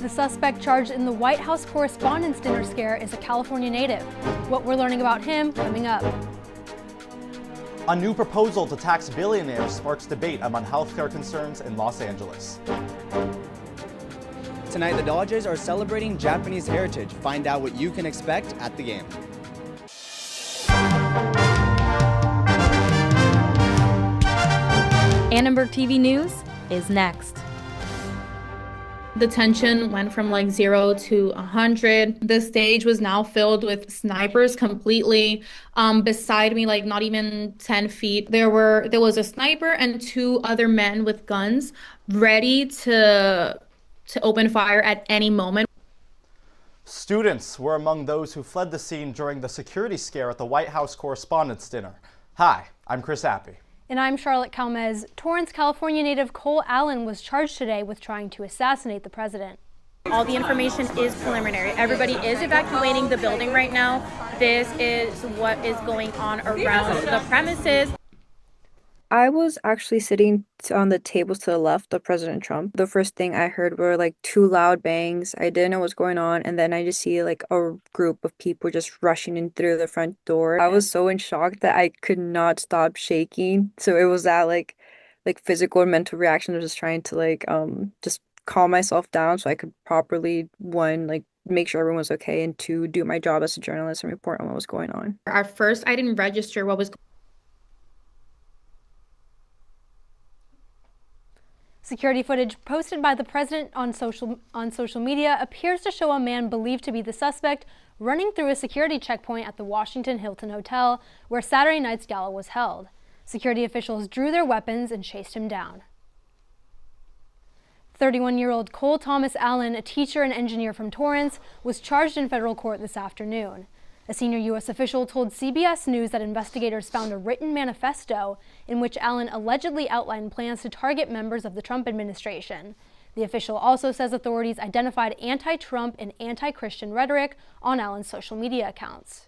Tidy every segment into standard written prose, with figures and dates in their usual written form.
The suspect charged in the White House Correspondents Dinner scare is a California native. What we're learning about him coming up. A new proposal to tax billionaires sparks debate among healthcare concerns in Los Angeles. Tonight, the Dodgers are celebrating Japanese heritage. Find out what you can expect at the game. Annenberg TV News is next. The tension went from like 0 to 100. The stage was now filled with snipers completely. Beside me, like not even 10 feet, there was a sniper and 2 other men with guns ready to open fire at any moment. Students were among those who fled the scene during the security scare at the White House Correspondents Dinner. Hi, I'm Chris Appy. And I'm Charlotte Calmez. Torrance, California native Cole Allen was charged today with trying to assassinate the president. All the information is preliminary. Everybody is evacuating the building right now. This is what is going on around the premises. I was actually sitting on the tables to the left of President Trump. The first thing I heard were like 2 loud bangs. I didn't know what's going on. And then I just see like a group of people just rushing in through the front door. I was so in shock that I could not stop shaking. So it was that like physical and mental reaction of just trying to just calm myself down so I could properly, 1, like make sure everyone was okay, and 2, do my job as a journalist and report on what was going on. At first, I didn't register what was going on. Security footage posted by the president on social media appears to show a man believed to be the suspect running through a security checkpoint at the Washington Hilton Hotel, where Saturday night's gala was held. Security officials drew their weapons and chased him down. 31-year-old Cole Thomas Allen, a teacher and engineer from Torrance, was charged in federal court this afternoon. A senior U.S. official told CBS News that investigators found a written manifesto in which Allen allegedly outlined plans to target members of the Trump administration. The official also says authorities identified anti-Trump and anti-Christian rhetoric on Allen's social media accounts.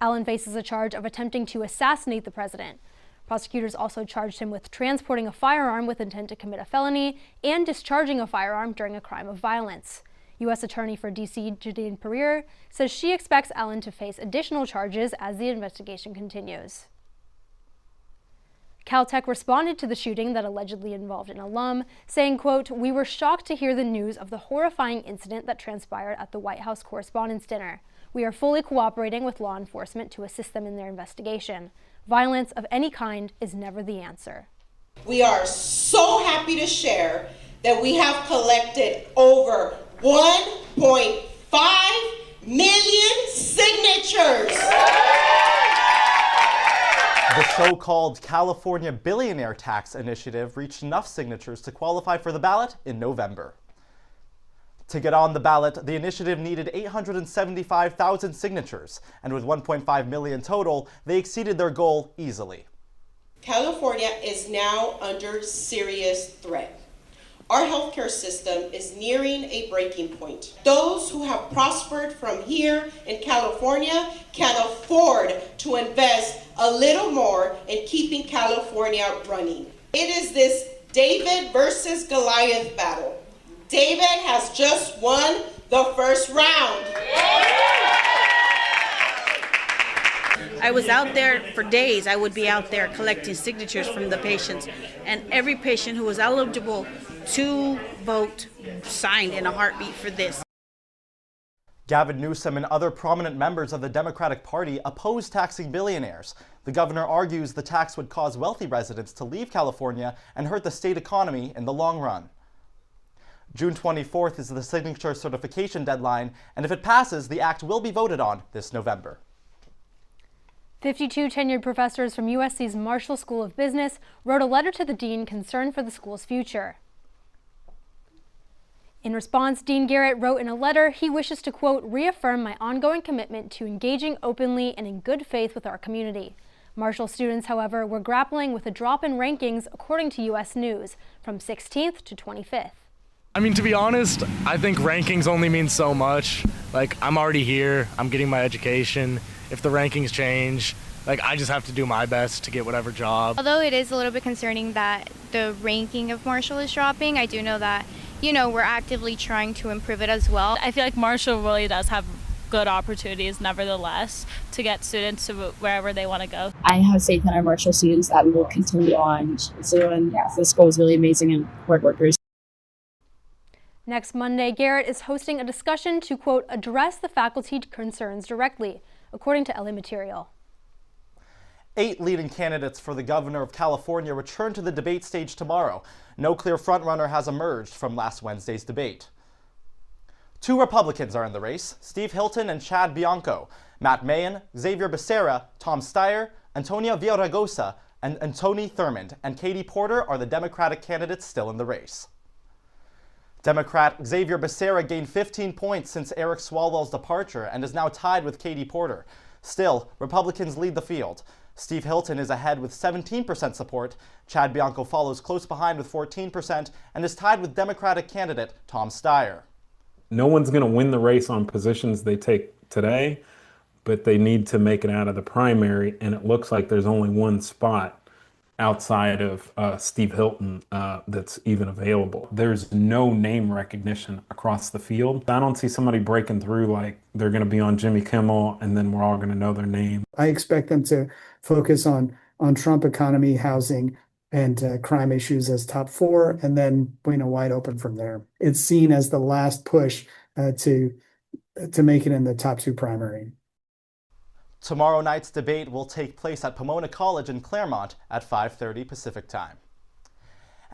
Allen faces a charge of attempting to assassinate the president. Prosecutors also charged him with transporting a firearm with intent to commit a felony and discharging a firearm during a crime of violence. U.S. Attorney for D.C. Jadine Pereira says she expects Allen to face additional charges as the investigation continues. Caltech responded to the shooting that allegedly involved an alum, saying, quote, "We were shocked to hear the news of the horrifying incident that transpired at the White House Correspondents Dinner. We are fully cooperating with law enforcement to assist them in their investigation. Violence of any kind is never the answer." We are so happy to share that we have collected over 1.5 million signatures. The so-called California Billionaire Tax Initiative reached enough signatures to qualify for the ballot in November. To get on the ballot, the initiative needed 875,000 signatures, and with 1.5 million total, they exceeded their goal easily. California is now under serious threat. Our healthcare system is nearing a breaking point. Those who have prospered from here in California can afford to invest a little more in keeping California running. It is this David versus Goliath battle. David has just won the first round. I was out there for days. I would be out there collecting signatures from the patients, and every patient who was eligible to vote signed in a heartbeat for this. Gavin Newsom and other prominent members of the Democratic Party oppose taxing billionaires. The governor argues the tax would cause wealthy residents to leave California and hurt the state economy in the long run. June 24th is the signature certification deadline, and if it passes, the act will be voted on this November. 52 tenured professors from USC's Marshall School of Business wrote a letter to the dean concerned for the school's future. In response, Dean Garrett wrote in a letter he wishes to, quote, "reaffirm my ongoing commitment to engaging openly and in good faith with our community." Marshall students, however, were grappling with a drop in rankings according to U.S. News, from 16th to 25th. I mean, to be honest, I think rankings only mean so much. Like, I'm already here, I'm getting my education. If the rankings change, I just have to do my best to get whatever job. Although it is a little bit concerning that the ranking of Marshall is dropping, I do know that you know, we're actively trying to improve it as well. I feel like Marshall really does have good opportunities, nevertheless, to get students to wherever they want to go. I have faith in our Marshall students that we will continue on. So, and yeah, this school is really amazing and hard workers. Next Monday, Garrett is hosting a discussion to, quote, address the faculty concerns directly, according to LA Material. 8 leading candidates for the governor of California return to the debate stage tomorrow. No clear frontrunner has emerged from last Wednesday's debate. 2 Republicans are in the race, Steve Hilton and Chad Bianco. Matt Mayen, Xavier Becerra, Tom Steyer, Antonia Villaraigosa, and Tony Thurmond and Katie Porter are the Democratic candidates still in the race. Democrat Xavier Becerra gained 15 points since Eric Swalwell's departure and is now tied with Katie Porter. Still, Republicans lead the field. Steve Hilton is ahead with 17% support. Chad Bianco follows close behind with 14% and is tied with Democratic candidate Tom Steyer. No one's going to win the race on positions they take today, but they need to make it out of the primary, and it looks like there's only one spot outside of Steve Hilton that's even available. There's no name recognition across the field. I don't see somebody breaking through like they're going to be on Jimmy Kimmel and then we're all going to know their name. I expect them to focus on Trump economy, housing, and crime issues as top 4, and then wide open from there. It's seen as the last push to make it in the top 2 primary. Tomorrow night's debate will take place at Pomona College in Claremont at 5:30 Pacific Time.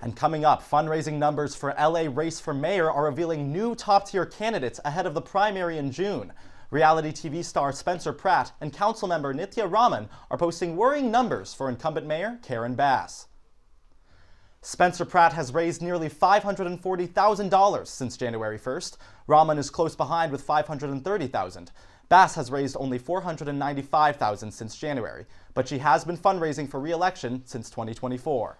And coming up, fundraising numbers for LA Race for Mayor are revealing new top-tier candidates ahead of the primary in June. Reality TV star Spencer Pratt and councilmember Nithya Raman are posting worrying numbers for incumbent mayor Karen Bass. Spencer Pratt has raised nearly $540,000 since January 1st. Raman is close behind with $530,000. Bass has raised only $495,000 since January, but she has been fundraising for re-election since 2024.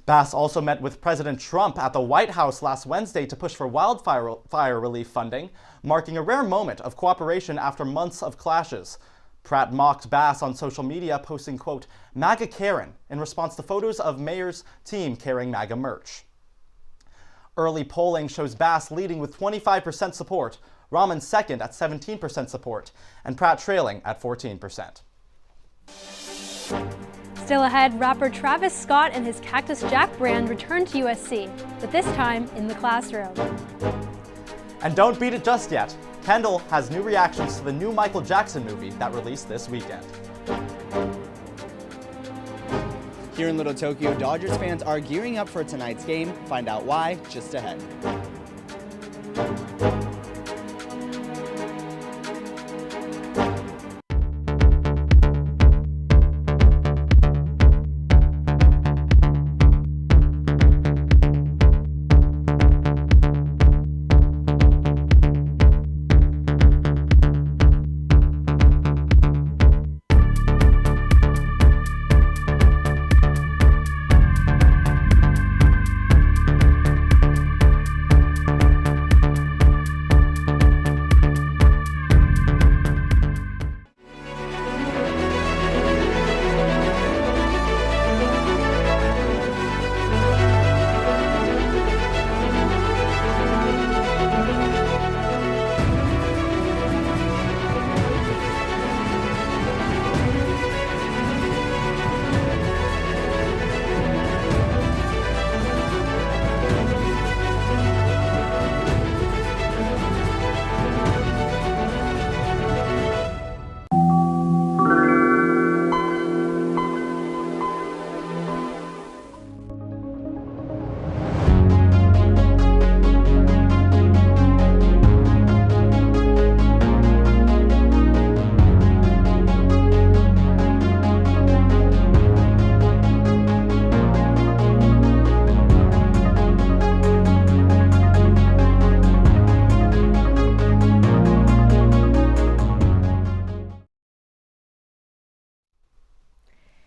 Bass also met with President Trump at the White House last Wednesday to push for wildfire relief funding, marking a rare moment of cooperation after months of clashes. Pratt mocked Bass on social media, posting, quote, MAGA Karen, in response to photos of Mayor's team carrying MAGA merch. Early polling shows Bass leading with 25% support, Raman second at 17% support, and Pratt trailing at 14%. Still ahead, rapper Travis Scott and his Cactus Jack brand return to USC, but this time in the classroom. And don't beat it just yet. Kendall has new reactions to the new Michael Jackson movie that released this weekend. Here in Little Tokyo, Dodgers fans are gearing up for tonight's game. Find out why just ahead.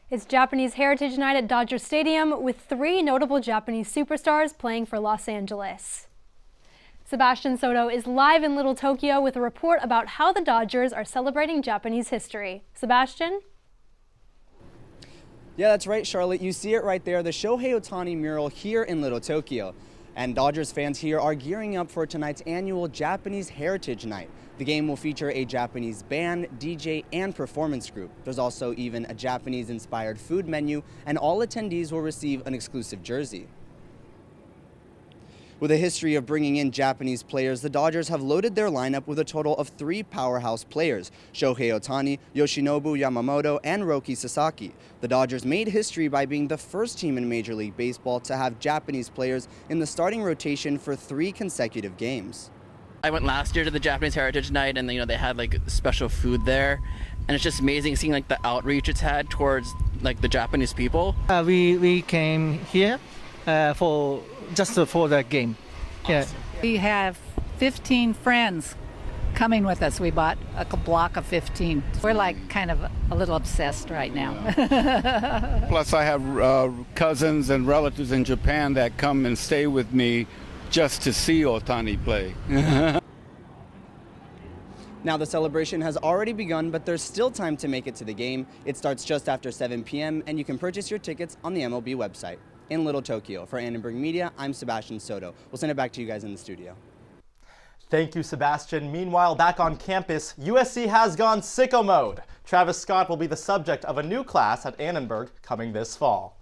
It's Japanese Heritage Night at Dodger Stadium with 3 notable Japanese superstars playing for Los Angeles. Sebastian Soto is live in Little Tokyo with a report about how the Dodgers are celebrating Japanese history. Sebastian? Yeah, that's right, Charlotte. You see it right there, the Shohei Ohtani mural here in Little Tokyo. And Dodgers fans here are gearing up for tonight's annual Japanese Heritage Night. The game will feature a Japanese band, DJ, and performance group. There's also even a Japanese-inspired food menu, and all attendees will receive an exclusive jersey. With a history of bringing in Japanese players, the Dodgers have loaded their lineup with a total of 3 powerhouse players: Shohei Ohtani, Yoshinobu Yamamoto, and Roki Sasaki. The Dodgers made history by being the first team in Major League Baseball to have Japanese players in the starting rotation for 3 consecutive games. I went last year to the Japanese Heritage Night, and they had like special food there, and it's just amazing seeing like the outreach it's had towards like the Japanese people. We came here for the game. Yeah. We have 15 friends coming with us. We bought a block of 15. We're like kind of a little obsessed right now. Plus I have cousins and relatives in Japan that come and stay with me just to see Ohtani play. Now the celebration has already begun, but there's still time to make it to the game. It starts just after 7 p.m. and you can purchase your tickets on the MLB website. In Little Tokyo, for Annenberg Media, I'm Sebastian Soto. We'll send it back to you guys in the studio. Thank you, Sebastian. Meanwhile, back on campus, USC has gone sicko mode. Travis Scott will be the subject of a new class at Annenberg coming this fall.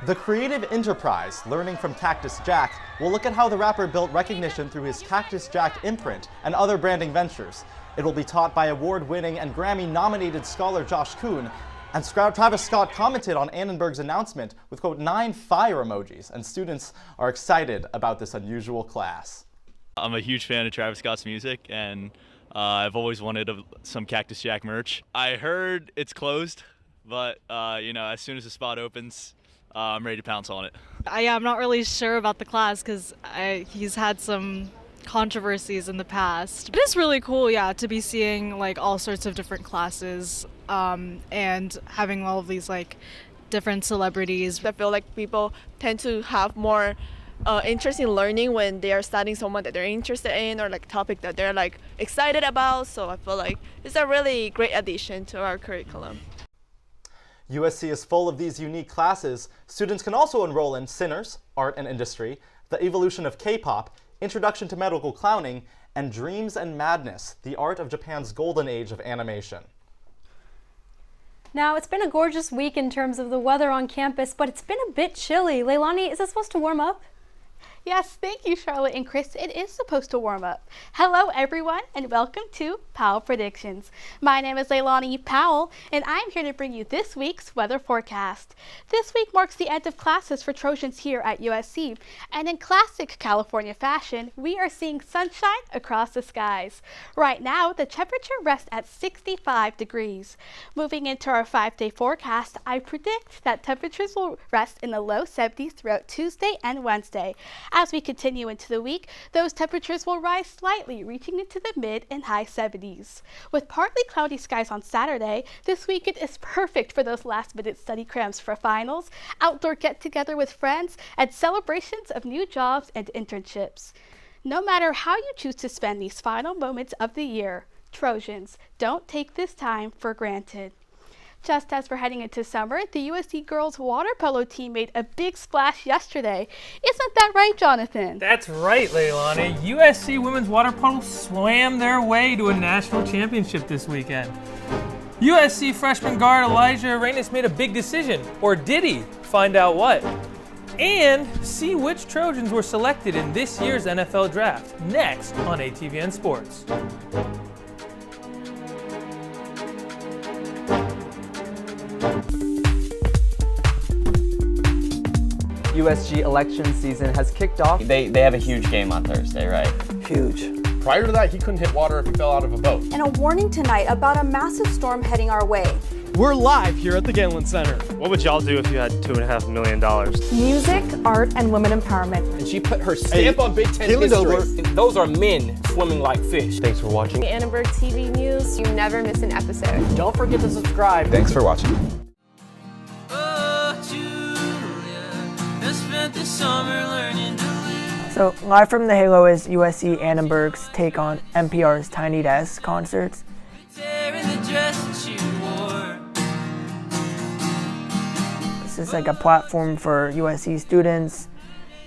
The creative enterprise, learning from Cactus Jack, will look at how the rapper built recognition through his Cactus Jack imprint and other branding ventures. It will be taught by award-winning and Grammy-nominated scholar Josh Kuhn, and Travis Scott commented on Annenberg's announcement with, quote, 9 fire emojis, and students are excited about this unusual class. I'm a huge fan of Travis Scott's music, and I've always wanted some Cactus Jack merch. I heard it's closed, but as soon as the spot opens, I'm ready to pounce on it. I'm not really sure about the class because he's had some controversies in the past. It is really cool, yeah, to be seeing like all sorts of different classes and having all of these like different celebrities. I feel like people tend to have more interest in learning when they are studying someone that they're interested in or like topic that they're like excited about. So I feel like it's a really great addition to our curriculum. USC is full of these unique classes. Students can also enroll in Sinners, Art and Industry, The Evolution of K-pop, Introduction to Medical Clowning, and Dreams and Madness, the art of Japan's golden age of animation. Now, it's been a gorgeous week in terms of the weather on campus, but it's been a bit chilly. Leilani, is it supposed to warm up? Yes, thank you, Charlotte and Chris. It is supposed to warm up. Hello, everyone, and welcome to Powell Predictions. My name is Leilani Powell, and I'm here to bring you this week's weather forecast. This week marks the end of classes for Trojans here at USC, and in classic California fashion, we are seeing sunshine across the skies. Right now, the temperature rests at 65 degrees. Moving into our 5-day forecast, I predict that temperatures will rest in the low 70s throughout Tuesday and Wednesday. As we continue into the week, those temperatures will rise slightly, reaching into the mid and high 70s. With partly cloudy skies on Saturday, this weekend is perfect for those last-minute study cramps for finals, outdoor get-together with friends, and celebrations of new jobs and internships. No matter how you choose to spend these final moments of the year, Trojans, don't take this time for granted. Just as we're heading into summer, the USC girls water polo team made a big splash yesterday. Isn't that right, Jonathan? That's right, Leilani. USC women's water polo swam their way to a national championship this weekend. USC freshman guard Elijah Arenas made a big decision. Or did he? Find out what. And see which Trojans were selected in this year's NFL draft. Next on ATVN Sports. USG election season has kicked off. They have a huge game on Thursday, right? Huge. Prior to that, he couldn't hit water if he fell out of a boat. And a warning tonight about a massive storm heading our way. We're live here at the Galen Center. What would y'all do if you had $2.5 million? Music, art, and women empowerment. And she put her stamp on Big Ten history. Those are men swimming like fish. Thanks for watching. Annenberg TV News. You never miss an episode. Don't forget to subscribe. Thanks for watching. So, live from the Halo is USC Annenberg's take on NPR's Tiny Desk concerts. wearing the dress that you wore. This is like a platform for USC students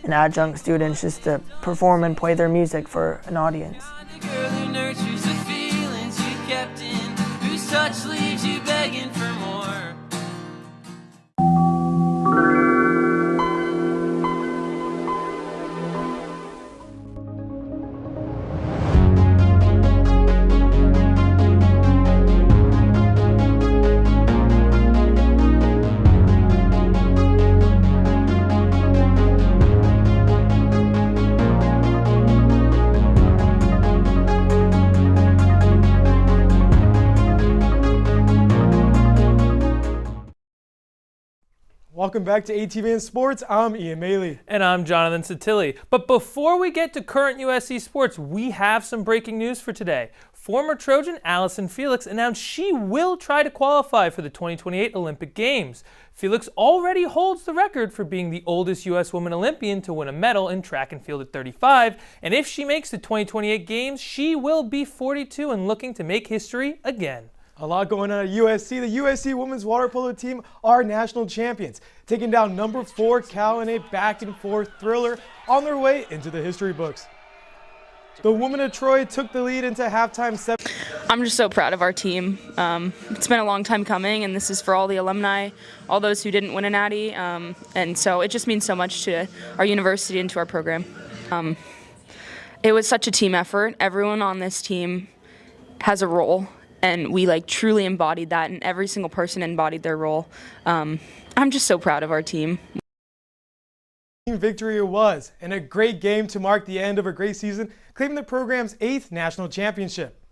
and adjunct students just to perform and play their music for an audience. The girl who nurtures the feelings you kept in, whose touch leaves you begging for more. Welcome back to ATVN Sports. I'm Ian Maley. And I'm Jonathan Satilli. But before we get to current USC sports, we have some breaking news for today. Former Trojan Allison Felix announced she will try to qualify for the 2028 Olympic Games. Felix already holds the record for being the oldest U.S. woman Olympian to win a medal in track and field at 35, and if she makes the 2028 Games, she will be 42 and looking to make history again. A lot going on at USC. The USC women's water polo team are national champions, taking down number 4 Cal in a back-and-forth thriller on their way into the history books. The women of Troy took the lead into halftime. I'm just so proud of our team. It's been a long time coming, and this is for all the alumni, all those who didn't win a natty, and so it just means so much to our university and to our program. It was such a team effort. Everyone on this team has a role, and we truly embodied that, and every single person embodied their role. I'm just so proud of our team. Victory it was, and a great game to mark the end of a great season, claiming the program's 8th national championship.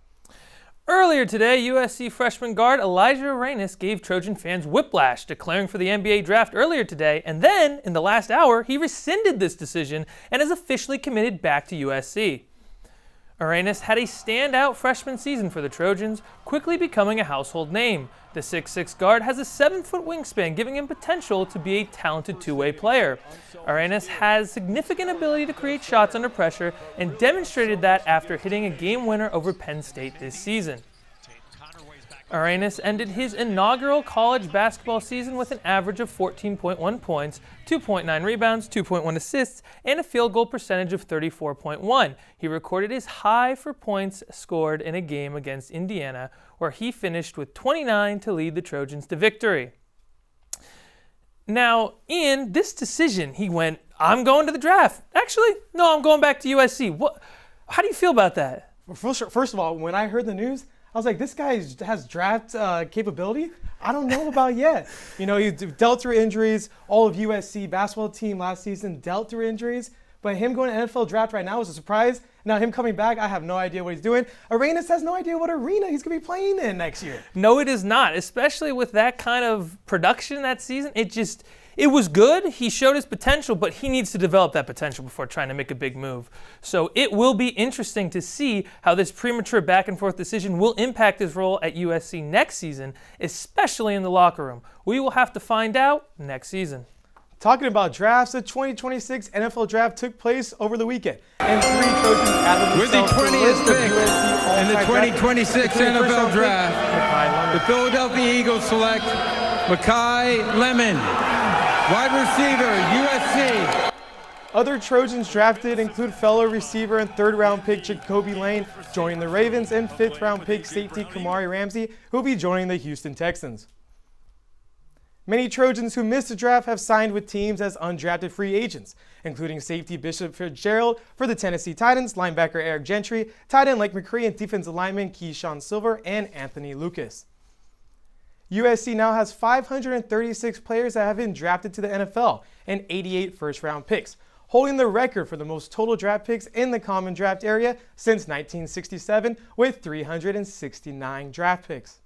Earlier today, USC freshman guard Elijah Arenas gave Trojan fans whiplash, declaring for the NBA draft earlier today, and then, in the last hour, he rescinded this decision and is officially committed back to USC. Arenas had a standout freshman season for the Trojans, quickly becoming a household name. The 6'6" guard has a 7-foot wingspan, giving him potential to be a talented two-way player. Arenas has significant ability to create shots under pressure and demonstrated that after hitting a game winner over Penn State this season. Arenas ended his inaugural college basketball season with an average of 14.1 points, 2.9 rebounds, 2.1 assists, and a field goal percentage of 34.1. He recorded his high for points scored in a game against Indiana, where he finished with 29 to lead the Trojans to victory. Now, in this decision, he went, I'm going to the draft. Actually, no, I'm going back to USC. How do you feel about that? Well, first of all, when I heard the news, I was like, this guy has draft capability? I don't know about yet. You know, he dealt through injuries. All of USC basketball team last season dealt through injuries. But him going to NFL draft right now is a surprise. Now him coming back, I have no idea what he's doing. Arenas has no idea what arena he's going to be playing in next year. No, it is not. Especially with that kind of production that season. It was good. He showed his potential, but he needs to develop that potential before trying to make a big move. So it will be interesting to see how this premature back-and-forth decision will impact his role at USC next season, especially in the locker room. We will have to find out next season. Talking about drafts, the 2026 NFL Draft took place over the weekend, and 3 Trojans added with the themselves 20th pick in the 2026 NFL Draft, the Philadelphia Eagles select Makai Lemon, wide receiver, USC. Other Trojans drafted include fellow receiver and 3rd-round pick Jacoby Lane joining the Ravens, and 5th-round pick safety Kamari Ramsey, who will be joining the Houston Texans. Many Trojans who missed the draft have signed with teams as undrafted free agents, including safety Bishop Fitzgerald for the Tennessee Titans, linebacker Eric Gentry, tight end Lake McCree, and defensive lineman Keyshawn Silver and Anthony Lucas. USC now has 536 players that have been drafted to the NFL and 88 first-round picks, holding the record for the most total draft picks in the common draft area since 1967 with 369 draft picks.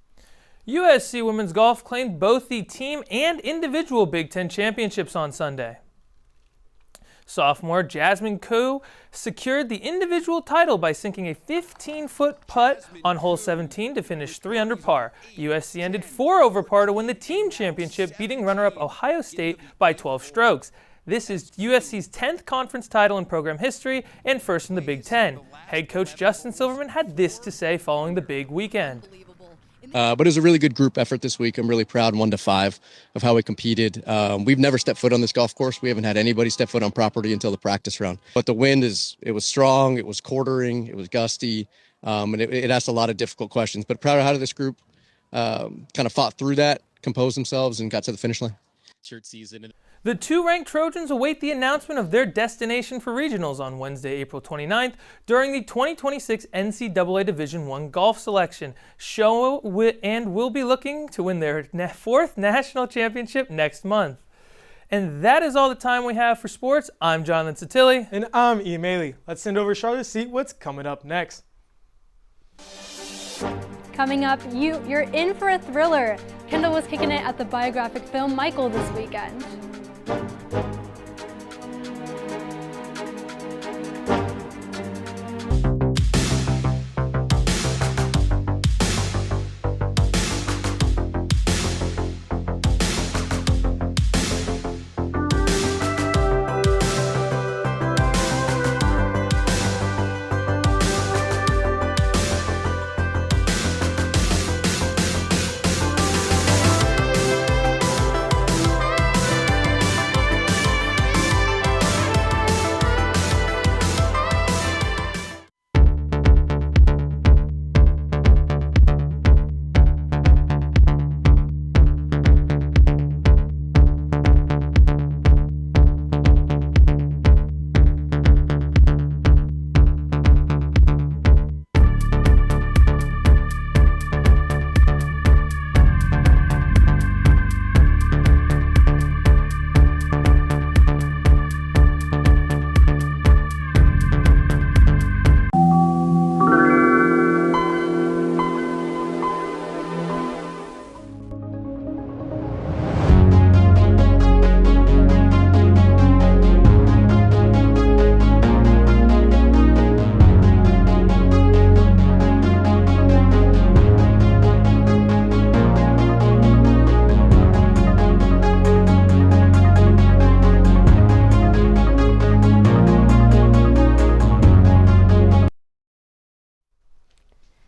USC women's golf claimed both the team and individual Big Ten championships on Sunday. Sophomore Jasmine Koo secured the individual title by sinking a 15-foot putt on hole 17 to finish 3 under par. USC ended 4 over par to win the team championship, beating runner-up Ohio State by 12 strokes. This is USC's 10th conference title in program history and first in the Big Ten. Head coach Justin Silverman had this to say following the big weekend. But it was a really good group effort this week. I'm really proud, 1 to 5, of how we competed. We've never stepped foot on this golf course. We haven't had anybody step foot on property until the practice round. But the wind it was strong, it was quartering, it was gusty, and it asked a lot of difficult questions. But proud of how this group kind of fought through that, composed themselves, and got to the finish line. The 2 ranked Trojans await the announcement of their destination for regionals on Wednesday, April 29th, during the 2026 NCAA Division I golf selection show, and will be looking to win their 4th national championship next month. And that is all the time we have for sports. I'm Jonathan Satilli. And I'm E. Maley. Let's send over Charlotte to see what's coming up next. Coming up, you're in for a thriller. Kendall was kicking it at the biographic film Michael this weekend.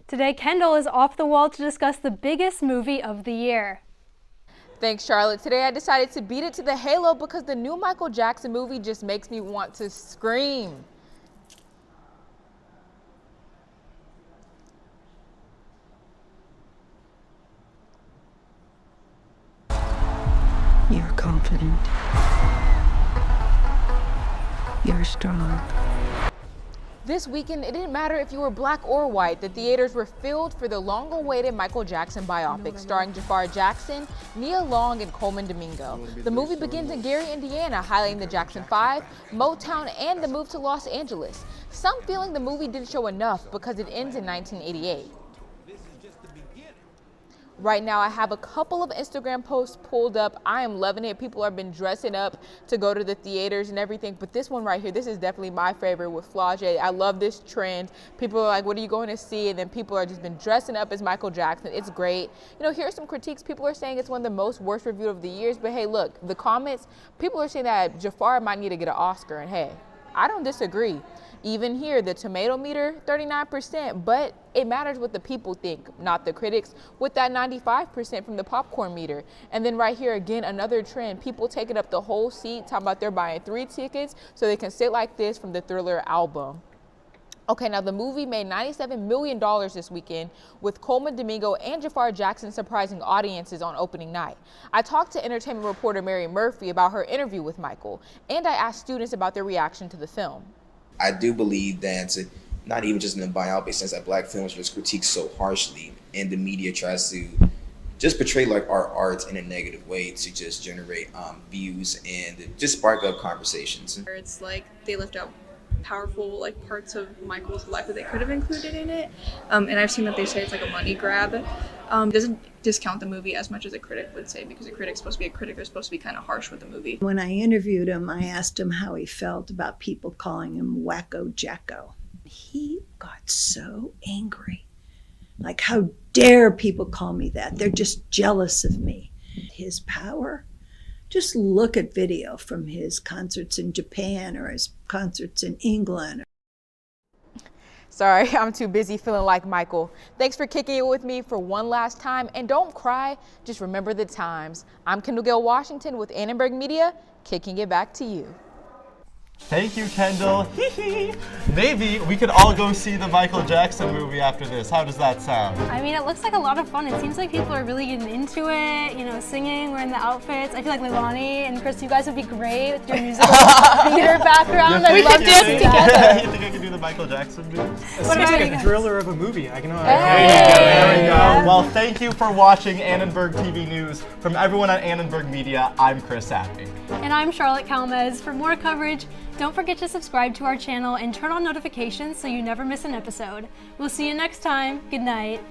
Today, Kendall is off the wall to discuss the biggest movie of the year. Thanks, Charlotte. Today I decided to beat it to the halo because the new Michael Jackson movie just makes me want to scream. You're confident. You're strong. This weekend, it didn't matter if you were black or white. The theaters were filled for the long-awaited Michael Jackson biopic starring Jafar Jackson, Nia Long, and Coleman Domingo. The movie begins in Gary, Indiana, highlighting the Jackson 5, Motown, and the move to Los Angeles. Some feeling the movie didn't show enough because it ends in 1988. Right now, I have a couple of Instagram posts pulled up. I am loving it. People have been dressing up to go to the theaters and everything. But this one right here, this is definitely my favorite with Flaugier. I love this trend. People are like, what are you going to see? And then people are just been dressing up as Michael Jackson. It's great. You know, here's some critiques. People are saying it's one of the most worst review of the years. But hey, look, the comments, people are saying that Jafar might need to get an Oscar. And hey, I don't disagree. Even here, the tomato meter, 39%, but it matters what the people think, not the critics, with that 95% from the popcorn meter. And then right here, again, another trend, people taking up the whole seat, talking about they're buying 3 tickets so they can sit like this from the Thriller album. Okay, now the movie made $97 million this weekend, with Coleman Domingo and Jafar Jackson surprising audiences on opening night. I talked to entertainment reporter Mary Murphy about her interview with Michael, and I asked students about their reaction to the film. I do believe that, not even just in the biopic sense, that black films are just critiqued so harshly, and the media tries to just portray like our art in a negative way to just generate views and just spark up conversations. It's like they left out powerful like parts of Michael's life that they could have included in it, and I've seen that they say it's like a money grab. Doesn't discount the movie as much as a critic would say, because a critic's supposed to be a critic. They're supposed to be kind of harsh with the movie. When I interviewed him, I asked him how he felt about people calling him Wacko Jacko. He got so angry. Like, how dare people call me that? They're just jealous of me. His power. Just look at video from his concerts in Japan or his concerts in England. Sorry, I'm too busy feeling like Michael. Thanks for kicking it with me for one last time, and don't cry, just remember the times. I'm Kendall Gale Washington with Annenberg Media, kicking it back to you. Thank you, Kendall. Maybe we could all go see the Michael Jackson movie after this. How does that sound? I mean, it looks like a lot of fun. It seems like people are really getting into it, you know, singing, wearing the outfits. I feel like Leilani and Chris, you guys would be great with your musical theater background. I'd love to see that. You think I could do the Michael Jackson movie? It seems like a thriller of a movie. I can know. There we go. Well, thank you for watching Annenberg TV News. From everyone at Annenberg Media, I'm Chris Happy. And I'm Charlotte Calmez. For more coverage, don't forget to subscribe to our channel and turn on notifications so you never miss an episode. We'll see you next time. Good night.